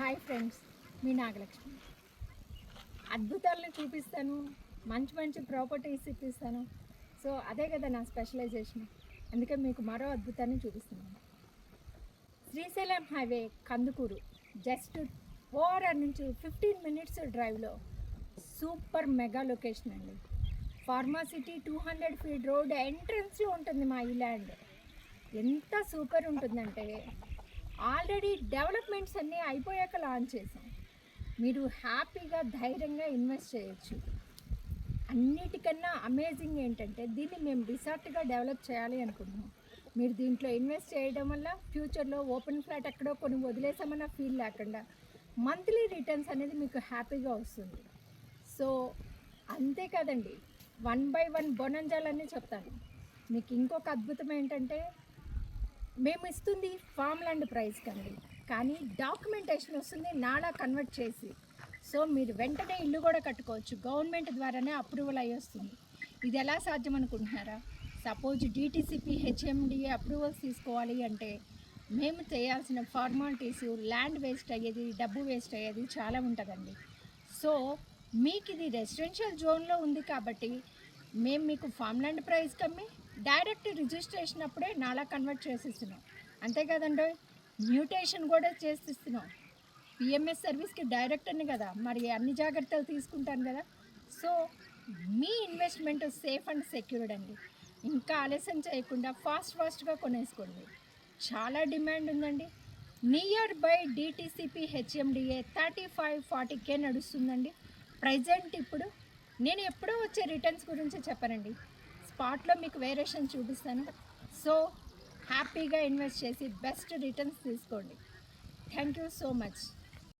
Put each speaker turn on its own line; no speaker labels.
Hi friends, మీ నాగలక్ష్మి. అద్భుతాలను చూపిస్తాను, మంచి మంచి ప్రాపర్టీస్ ఇప్పిస్తాను. సో అదే కదా నా స్పెషలైజేషన్. అందుకే మీకు మరో అద్భుతాన్ని చూపిస్తున్నాను. శ్రీశైలం హైవే కందుకూరు, జస్ట్ 4 నుంచి 15 మినిట్స్ డ్రైవ్లో సూపర్ మెగా లొకేషన్ అండి. ఫార్మాసిటీ 200 ఫీట్ రోడ్ ఎంట్రన్స్లో ఉంటుంది మా ఈ ల్యాండ్. ఎంత సూపర్ ఉంటుందంటే ఆల్రెడీ డెవలప్మెంట్స్ అన్నీ అయిపోయాక లాంచ్ చేసాం. మీరు హ్యాపీగా ధైర్యంగా ఇన్వెస్ట్ చేయొచ్చు. అన్నిటికన్నా అమేజింగ్ ఏంటంటే దీన్ని మేము రిసార్ట్గా డెవలప్ చేయాలి అనుకుంటున్నాం. మీరు దీంట్లో ఇన్వెస్ట్ చేయడం వల్ల ఫ్యూచర్లో ఓపెన్ ఫ్లాట్ ఎక్కడో కొన్ని వదిలేసామన్న ఫీల్ లేకుండా మంత్లీ రిటర్న్స్ అనేది మీకు హ్యాపీగా వస్తుంది. సో అంతేకాదండి, 1 by 1 బొనంజాలన్నీ చెప్తాను. మీకు ఇంకొక అద్భుతం ఏంటంటే మేము ఇస్తుంది ఫామ్ ల్యాండ్ ప్రైస్ కండి, కానీ డాక్యుమెంటేషన్ వస్తుంది నాలా కన్వర్ట్ చేసి. సో మీరు వెంటనే ఇల్లు కూడా కట్టుకోవచ్చు. గవర్నమెంట్ ద్వారానే అప్రూవల్ అయ్యి వస్తుంది. ఇది ఎలా సాధ్యం అనుకుంటున్నారా? సపోజ్ డిటీసీపీ హెచ్ఎండిఏ అప్రూవల్స్ తీసుకోవాలి అంటే మేము చేయాల్సిన ఫార్మాలిటీస్, ల్యాండ్ వేస్ట్ అయ్యేది, డబ్బు వేస్ట్ అయ్యేది చాలా ఉంటుందండి. సో మీకు ఇది రెసిడెన్షియల్ జోన్లో ఉంది కాబట్టి మేము మీకు ఫామ్ ల్యాండ్ ప్రైస్ కమ్మి డైరెక్ట్ రిజిస్ట్రేషన్ అప్పుడే నాలా కన్వర్ట్ చేసిస్తున్నాం. అంతేకాదండి, మ్యూటేషన్ కూడా చేసిస్తున్నాం. పిఎంఎస్ సర్వీస్కి డైరెక్ట్ అని కదా, మరి అన్ని జాగ్రత్తలు తీసుకుంటాను కదా. So me investment safe and secured అండి. ఇంకా ఆలస్యం చేయకుండా ఫాస్ట్గా కొనేసుకోండి. చాలా డిమాండ్ ఉందండి. Near by DTCP HMDA 35-40K నడుస్తుందండి ప్రజెంట్. ఇప్పుడు నేను ఎప్పుడో వచ్చే రిటర్న్స్ గురించి చెప్పానండి, స్పాట్లో మీకు వేరియేషన్ చూపిస్తాను. సో హ్యాపీగా ఇన్వెస్ట్ చేసి బెస్ట్ రిటర్న్స్ తీసుకోండి. Thank you so much.